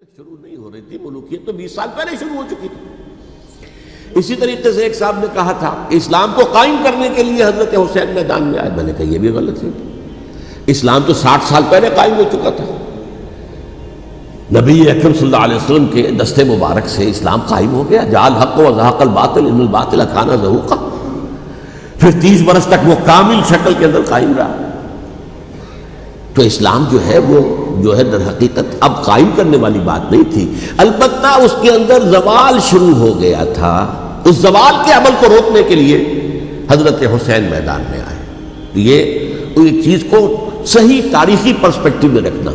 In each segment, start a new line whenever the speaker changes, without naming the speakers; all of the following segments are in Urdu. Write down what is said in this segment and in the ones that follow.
شروع نہیں ہو رہی تھی، ملوکیت تو 20 سال پہلے شروع ہو چکی تھی۔ اسی طریقے سے ایک صاحب نے کہا تھا کہ اسلام کو قائم کرنے کے لیے حضرت حسین میدان میں آئے۔ میں نے کہا یہ بھی غلط ہے، اسلام تو 60 سال پہلے قائم ہو چکا تھا۔ نبی اکرم صلی اللہ علیہ وسلم کے دست مبارک سے اسلام قائم ہو گیا۔ جاء الحق وزهق الباطل ان الباطل کان زہوقا۔ پھر 30 برس تک وہ کامل شکل کے اندر قائم رہا۔ تو اسلام جو ہے وہ جو ہے در حقیقت اب قائم کرنے والی بات نہیں تھی، البتہ اس کے اندر زوال شروع ہو گیا تھا۔ اس زوال کے عمل کو روکنے کے لیے حضرت حسین میدان میں آئے۔ یہ ایک چیز کو صحیح تاریخی پرسپیکٹو میں رکھنا،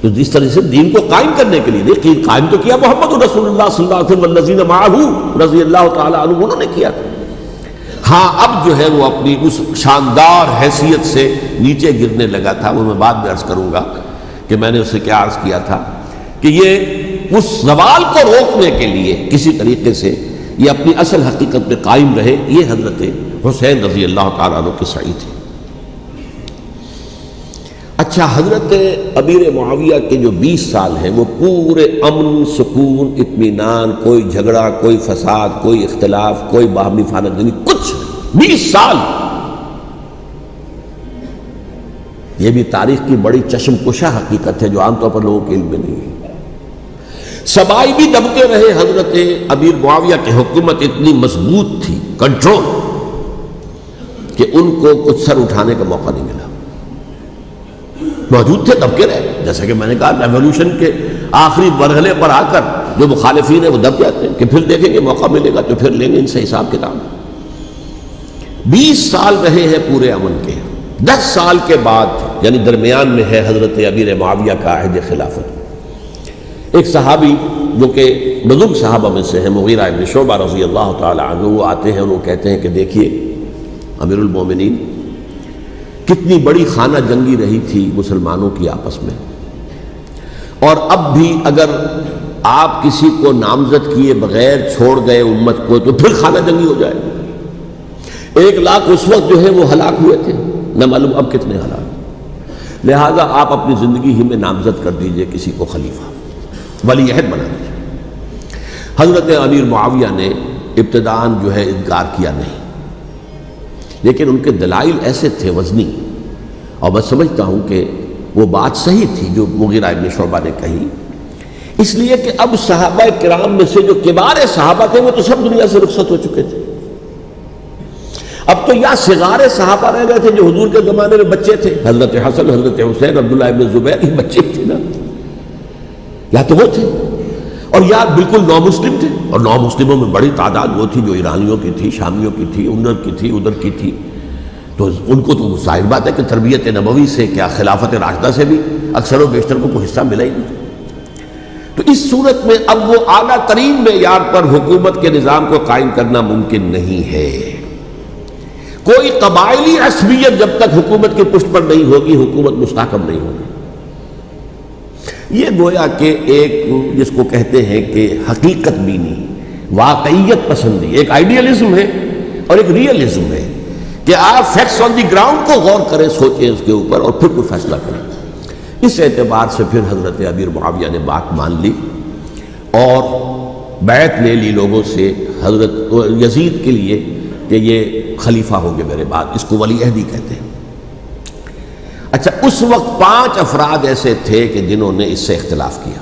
تو جس طرح سے دین کو قائم کرنے کے لیے دیکھیے قائم تو کیا محمد رسول اللہ صلی اللہ علیہ وسلم والذین معہ رضی اللہ تعالی عنہ، انہوں نے کیا تھا۔ ہاں اب جو ہے وہ اپنی اس شاندار حیثیت سے نیچے گرنے لگا تھا، وہ میں بعد میں عرض کروں گا کہ میں نے اسے کیا عرض کیا تھا کہ یہ اس زوال کو روکنے کے لیے کسی طریقے سے یہ اپنی اصل حقیقت میں قائم رہے۔ یہ حضرت حسین رضی اللہ تعالیٰ عنہ کی سعی تھی۔ اچھا، حضرت امیر معاویہ کے جو 20 سال ہیں وہ پورے امن، سکون، اطمینان، کوئی جھگڑا، کوئی فساد، کوئی اختلاف، کوئی باہمی فانت جنی، کچھ 20 سال۔ یہ بھی تاریخ کی بڑی چشم کشا حقیقت ہے جو عام طور پر لوگوں کے علم میں نہیں ہے۔ سبائی بھی دبتے رہے، حضرت امیر معاویہ کی حکومت اتنی مضبوط تھی، کنٹرول، کہ ان کو کچھ سر اٹھانے کا موقع نہیں ملا۔ موجود تھے، دب کے رہے، جیسا کہ میں نے کہا ریولوشن کے آخری مرحلے پر آ کر جو مخالفین ہیں وہ دب جاتے ہیں کہ پھر دیکھیں گے موقع ملے گا تو پھر لیں گے ان سے حساب کتاب۔ 20 سال رہے ہیں پورے امن کے۔ 10 سال کے بعد یعنی درمیان میں ہے حضرت امیر معاویہ کا عہد خلافت۔ ایک صحابی جو کہ بزرگ صحابہ میں سے ہیں، مغیرہ ابن شعبہ رضی اللہ تعالی عنہ، وہ آتے ہیں اور وہ کہتے ہیں کہ دیکھیے امیر المومنین، کتنی بڑی خانہ جنگی رہی تھی مسلمانوں کی آپس میں، اور اب بھی اگر آپ کسی کو نامزد کیے بغیر چھوڑ گئے امت کو تو پھر خانہ جنگی ہو جائے۔ 1 لاکھ اس وقت جو ہے وہ ہلاک ہوئے تھے، نہ معلوم اب کتنے ہلاک۔ لہٰذا آپ اپنی زندگی ہی میں نامزد کر دیجئے کسی کو خلیفہ، ولی عہد بنا دیجئے۔ حضرت امیر معاویہ نے ابتداءً جو ہے انکار کیا نہیں، لیکن ان کے دلائل ایسے تھے وزنی، اور میں سمجھتا ہوں کہ وہ بات صحیح تھی جو مغیرہ ابن شعبہ نے کہی، اس لیے کہ اب صحابہ کرام میں سے جو کبار صحابہ تھے وہ تو سب دنیا سے رخصت ہو چکے تھے۔ اب تو یا صغار صحابہ رہ گئے تھے جو حضور کے زمانے میں بچے تھے، حضرت حسن، حضرت حسین، عبداللہ ابن زبیر، یہ بچے تھے نا، یا تو وہ تھے، اور یا بالکل نو مسلم تھے، اور نو مسلموں میں بڑی تعداد وہ تھی جو ایرانیوں کی تھی، شامیوں کی تھی، ادھر کی تھی، ادھر کی تھی، تو ان کو تو ظاہر بات ہے کہ تربیت نبوی سے کیا خلافت راشدہ سے بھی اکثر و بیشتر کو کوئی حصہ ملا ہی نہیں۔ تو اس صورت میں اب وہ اعلیٰ ترین معیار پر حکومت کے نظام کو قائم کرنا ممکن نہیں ہے۔ کوئی قبائلی عصبیت جب تک حکومت کی پشت پر نہیں ہوگی، حکومت مستحکم نہیں ہوگی۔ یہ گویا کہ ایک جس کو کہتے ہیں کہ حقیقت بینی، واقعیت پسندی، ایک آئیڈیلزم ہے اور ایک ریئلزم ہے کہ آپ فیکٹس آن دی گراؤنڈ کو غور کریں، سوچیں اس کے اوپر اور پھر کوئی فیصلہ کریں۔ اس اعتبار سے پھر حضرت امیر معاویہ نے بات مان لی اور بیعت لے لی لوگوں سے حضرت یزید کے لیے کہ یہ خلیفہ ہوں گے میرے بعد، اس کو ولی عہدی کہتے ہیں۔ اچھا، اس وقت 5 افراد ایسے تھے کہ جنہوں نے اس سے اختلاف کیا۔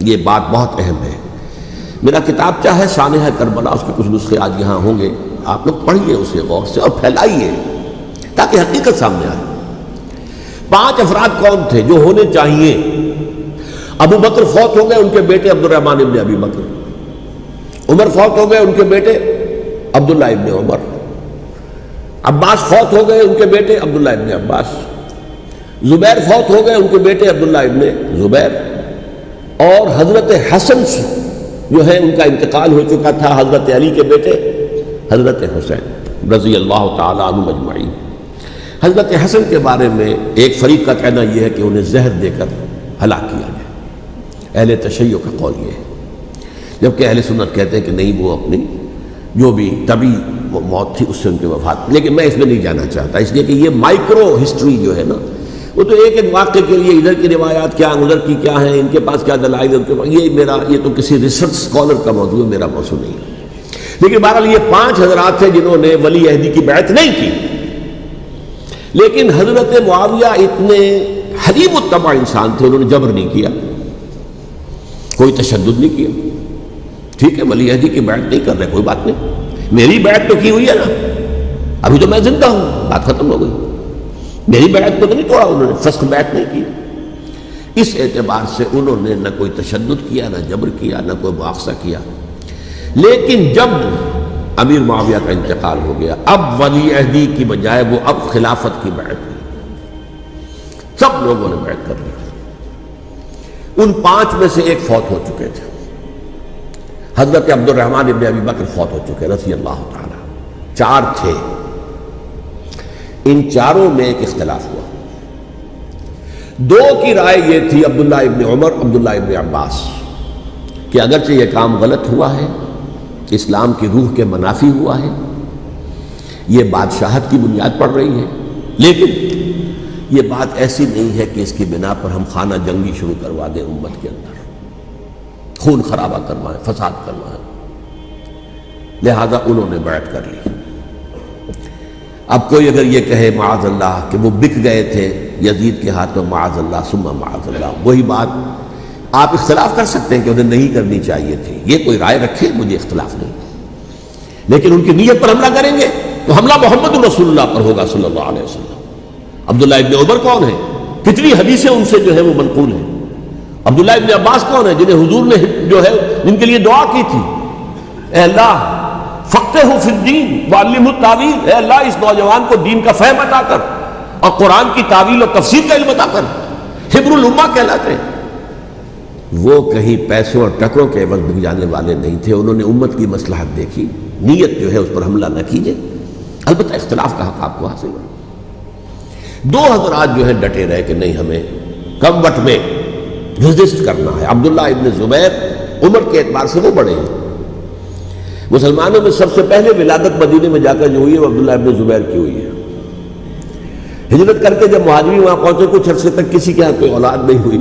یہ بات بہت اہم ہے۔ میرا کتابچہ ہے سانحہ کربلا، اس کے کچھ نسخے آج یہاں ہوں گے، آپ لوگ پڑھیے اسے غور سے اور پھیلائیے تاکہ حقیقت سامنے آئے۔ 5 افراد کون تھے جو ہونے چاہیے؟ ابو بکر فوت ہو گئے، ان کے بیٹے عبد الرحمن ابن ابی بکر۔ عمر فوت ہو گئے، ان کے بیٹے عبداللہ ابن عمر۔ عباس فوت ہو گئے، ان کے بیٹے عبداللہ ابن عباس۔ زبیر فوت ہو گئے، ان کے بیٹے عبداللہ ابن زبیر۔ اور حضرت حسن جو ہے ان کا انتقال ہو چکا تھا، حضرت علی کے بیٹے حضرت حسین رضی اللہ تعالی عنہ اجمعین۔ حضرت حسن کے بارے میں ایک فریق کا کہنا یہ ہے کہ انہیں زہر دے کر ہلاک کیا گیا، اہل تشیع کا قول یہ ہے، جبکہ اہل سنت کہتے ہیں کہ نہیں، وہ اپنی جو بھی طبی موت تھی اس سے ان کی وفات۔ لیکن میں اس میں نہیں جانا چاہتا، اس لیے کہ یہ مائکرو ہسٹری جو ہے نا وہ تو ایک ایک واقعے کے لیے ادھر کی روایات کیا ادھر کی کیا ہیں، ان کے پاس کیا دلائل ہے، یہ تو کسی ریسرچ اسکالر کا موضوع ہے، میرا موضوع نہیں ہے۔ لیکن بہرحال یہ 5 حضرات تھے جنہوں نے ولی عہدی کی بیعت نہیں کی، لیکن حضرت معاویہ اتنے حلیم الطبع انسان تھے، انہوں نے جبر نہیں کیا، کوئی تشدد نہیں کیا۔ ٹھیک ہے، ولی عہدی کی بیعت نہیں کر رہے، کوئی بات نہیں، میری بیعت تو کی ہوئی ہے نا، ابھی تو میں زندہ ہوں، بات ختم ہو گئی، میری بیعت کو تو نہیں توڑا انہوں نے، فسخ بیعت نہیں کی۔ اس اعتبار سے انہوں نے نہ کوئی تشدد کیا، نہ جبر کیا، نہ کوئی مواخذہ کیا۔ لیکن جب امیر معاویہ کا انتقال ہو گیا، اب ولی عہدی کی بجائے وہ اب خلافت کی بیعت ہوئی، سب لوگوں نے بیعت کر لی۔ ان 5 میں سے ایک فوت ہو چکے تھے، حضرت عبد الرحمن ابن ابی بکر فوت ہو چکے رضی اللہ تعالی، 4 تھے، ان 4 میں ایک اختلاف ہوا۔ 2 کی رائے یہ تھی، عبداللہ ابن عمر، عبداللہ ابن عباس، کہ اگرچہ یہ کام غلط ہوا ہے، اسلام کی روح کے منافی ہوا ہے، یہ بادشاہت کی بنیاد پڑ رہی ہے، لیکن یہ بات ایسی نہیں ہے کہ اس کی بنا پر ہم خانہ جنگی شروع کروا دیں، امت کے اندر خون خرابہ کروائیں، فساد کروائیں۔ لہذا انہوں نے بیعت کر لی۔ اب کوئی اگر یہ کہے معاذ اللہ کہ وہ بک گئے تھے یزید کے ہاتھوں، معاذ اللہ ثم معاذ اللہ، وہی بات آپ اختلاف کر سکتے ہیں کہ انہیں نہیں کرنی چاہیے تھی، یہ کوئی رائے رکھے، مجھے اختلاف نہیں، لیکن ان کی نیت پر حملہ کریں گے تو حملہ محمد رسول اللہ پر ہوگا صلی اللہ علیہ وسلم۔ عبداللہ ابن عمر کون ہے؟ کتنی حدیثیں ان سے جو ہے وہ منقول ہیں۔ عبداللہ ابن عباس کون ہے؟ جنہیں حضور نے جو ہے جن کے لیے دعا کی تھی، اے اللہ فقہہ فی الدین وعلمہ التاویل، اے اللہ اس نوجوان کو دین کا فہم عطا کر اور قرآن کی تعویل اور تفسیر کا علم عطا کر، حبر الامہ کہلاتے ہیں۔ وہ کہیں پیسوں اور ٹکروں کے عوض بک جانے والے نہیں تھے، انہوں نے امت کی مصلحت دیکھی، نیت جو ہے اس پر حملہ نہ کیجیے، البتہ اختلاف کا حق آپ کو حاصل ہوا۔ 2 حضرات جو ہے ڈٹے رہے کہ نہیں، ہمیں کم وقت میں رجسٹ کرنا ہے۔ عبداللہ ابن زبیر عمر کے اعتبار سے وہ بڑے ہیں، مسلمانوں میں سب سے پہلے ولادت مدینے میں جا کر جو ہوئی ہے وہ عبداللہ ابن زبیر کی ہوئی ہے۔ ہجرت کر کے جب مہاجرین وہاں پہنچے، کچھ عرصے تک کسی کے ہاں کوئی اولاد نہیں ہوئی،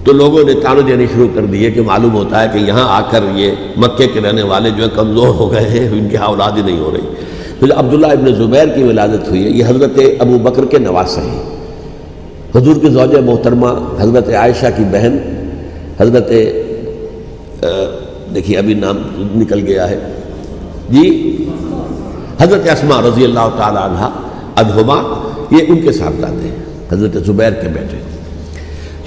تو لوگوں نے تانے دینے شروع کر دیے کہ معلوم ہوتا ہے کہ یہاں آ کر یہ مکے کے رہنے والے جو ہیں کمزور ہو گئے ہیں، ان کی اولاد ہی نہیں ہو رہی۔ پھر عبداللہ ابن زبیر کی ولادت ہوئی ہے، یہ حضرت ابو بکر کے نواسے ہیں، حضور کی زوجہ محترمہ حضرت عائشہ کی بہن، حضرت دیکھیے ابھی نام نکل گیا ہے جی، حضرت اسماء رضی اللہ تعالی عنہ عنہما، یہ ان کے صاحبزادے ہیں، حضرت زبیر کے بیٹے۔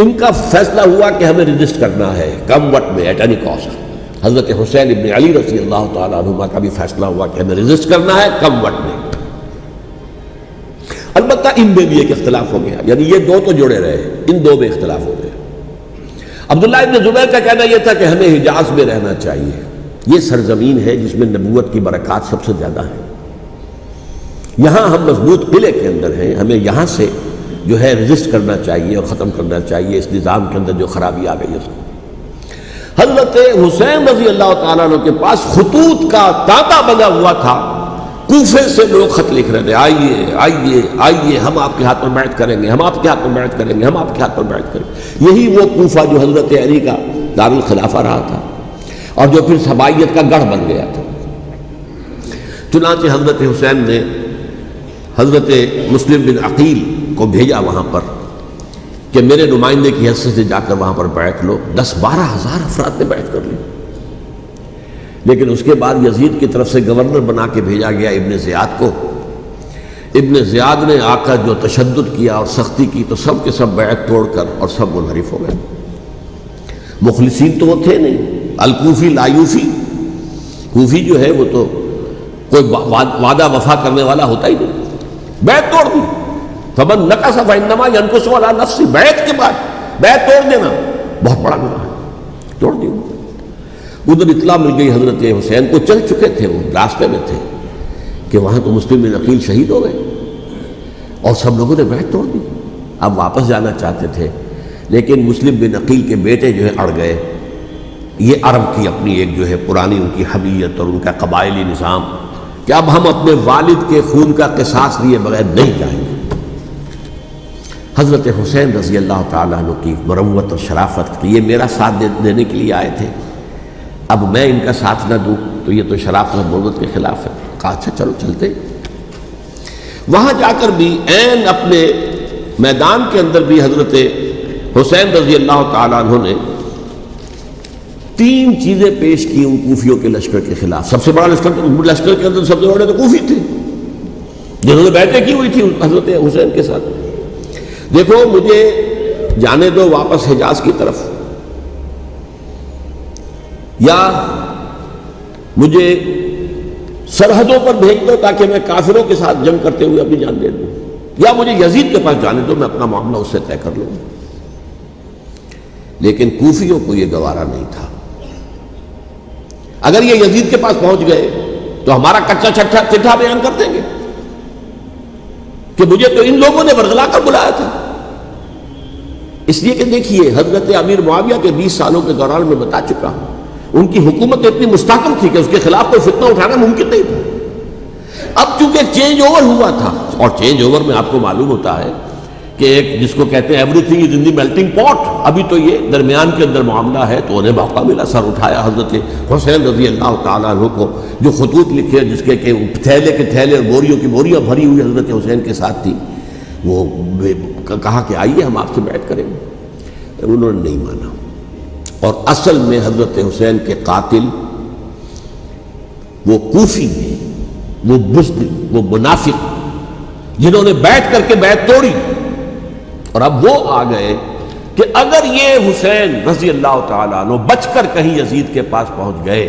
ان کا فیصلہ ہوا کہ ہمیں رجسٹ کرنا ہے کم وقت میں، ایٹ اینی کاسٹ۔ حضرت حسین ابن علی رضی اللہ تعالی عنہما کا بھی فیصلہ ہوا کہ ہمیں رجسٹ کرنا ہے کم وقت میں۔ البتہ ان میں بھی ایک اختلاف ہو گیا، یعنی یہ 2 تو جڑے رہے، ان 2 میں اختلاف ہو گیا۔ عبداللہ ابن زبیر کا کہنا یہ تھا کہ ہمیں حجاز میں رہنا چاہیے، یہ سرزمین ہے جس میں نبوت کی برکات سب سے زیادہ ہیں، یہاں ہم مضبوط قلعے کے اندر ہیں، ہمیں یہاں سے جو ہے رجسٹ کرنا چاہیے اور ختم کرنا چاہیے اس نظام کے اندر جو خرابی آ گئی ہے اس کو۔ حضرت حسین رضی اللہ تعالیٰ عنہ کے پاس خطوط کا تانتا بنا ہوا تھا، کوفے سے لوگ خط لکھ رہے تھے، آئیے آئیے آئیے، ہم آپ کے ہاتھ پر بیعت کریں گے، ہم آپ کے ہاتھ پر بیعت کریں گے، ہم آپ کے ہاتھ پر بیعت کریں گے۔ یہی وہ کوفہ جو حضرت علی کا دارالخلافہ رہا تھا اور جو پھر صبائیت کا گڑھ بن گیا تھا۔ چنانچہ حضرت حسین نے حضرت مسلم بن عقیل کو بھیجا وہاں پر کہ میرے نمائندے کی حیثیت سے جا کر وہاں پر بیعت لو۔ 10-12 ہزار افراد نے بیعت کر لی، لیکن اس کے بعد یزید کی طرف سے گورنر بنا کے بھیجا گیا ابن زیاد کو۔ ابن زیاد نے آ کر جو تشدد کیا اور سختی کی تو سب کے سب بیعت توڑ کر اور سب منحرف ہو گئے۔ مخلصین تو وہ تھے نہیں، الکوفی لایوفی، کوفی جو ہے وہ تو کوئی وعدہ وفا کرنے والا ہوتا ہی نہیں، بیعت توڑ دی۔ فمن نقص فانما ينقص على نفسه، بیعت کے بعد بیعت توڑ دینا بہت بڑا گناہ ہے، توڑ دی۔ ادھر اطلاع مل گئی حضرت حسین کو، چل چکے تھے وہ، راستے میں تھے کہ وہاں تو مسلم بن عقیل شہید ہو گئے اور سب لوگوں نے بیعت توڑ دی۔ اب واپس جانا چاہتے تھے، لیکن مسلم بن عقیل کے بیٹے جو ہے اڑ گئے۔ یہ عرب کی اپنی ایک جو ہے پرانی ان کی حمیت اور ان کا قبائلی نظام کہ اب ہم اپنے والد کے خون کا قصاص لیے بغیر نہیں جائیں گے۔ حضرت حسین رضی اللہ تعالیٰ عنہ کی مروت اور شرافت کہ یہ میرا ساتھ دینے کے لیے آئے تھے، اب میں ان کا ساتھ نہ دوں تو یہ تو شرافت اور مروت کے خلاف ہے۔ کہا اچھا چلو چلتے۔ وہاں جا کر بھی عین اپنے میدان کے اندر بھی حضرت حسین رضی اللہ تعالیٰ عنہ نے 3 چیزیں پیش کی ان کوفیوں کے لشکر کے خلاف۔ سب سے بڑا لشکر کے اندر سب سے بڑے تو کوفی تھے جنہوں نے بیعتیں کی ہوئی تھی حضرت حسین کے ساتھ۔ دیکھو مجھے جانے دو واپس حجاز کی طرف، یا مجھے سرحدوں پر بھیج دو تاکہ میں کافروں کے ساتھ جنگ کرتے ہوئے اپنی جان دے دوں، یا مجھے یزید کے پاس جانے دو، میں اپنا معاملہ اس سے طے کر لوں۔ لیکن کوفیوں کو یہ گوارا نہیں تھا۔ اگر یہ یزید کے پاس پہنچ گئے تو ہمارا کچا چٹھا بیان کر دیں گے کہ مجھے تو ان لوگوں نے ورغلا کر بلایا تھا۔ اس لیے کہ دیکھیے حضرت امیر معاویہ کے 20 سالوں کے دوران میں بتا چکا ہوں، ان کی حکومت اتنی مستحکم تھی کہ اس کے خلاف کوئی فتنہ اٹھانا ممکن نہیں تھا۔ اب چونکہ چینج اوور ہوا تھا، اور چینج اوور میں آپ کو معلوم ہوتا ہے کہ ایک جس کو کہتے ہیں every thing is in the melting پاٹ، ابھی تو یہ درمیان کے اندر معاملہ ہے، تو انہیں موقع ملا، سر اٹھایا حضرت حسین رضی اللہ تعالیٰ عنہ کو، جو خطوط لکھے جس کے کہ تھیلے کے تھیلے اور بوریوں کی بوریاں بھری ہوئی حضرت حسین کے ساتھ تھی، وہ کہا کہ آئیے ہم آپ سے بیعت کریں گے۔ انہوں نے نہیں مانا، اور اصل میں حضرت حسین کے قاتل وہ کوفی ہیں، وہ بزدل، وہ منافق، جنہوں نے بیعت کر کے بیعت توڑی، اور اب وہ آ گئے کہ اگر یہ حسین رضی اللہ تعالیٰ عنہ بچ کر کہیں یزید کے پاس پہنچ گئے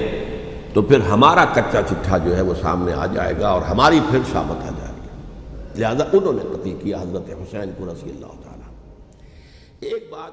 تو پھر ہمارا کچا چٹھا جو ہے وہ سامنے آ جائے گا اور ہماری پھر شامت آ جائے گی۔ لہذا انہوں نے قتل کیا حضرت حسین کو رضی اللہ تعالیٰ۔ ایک بات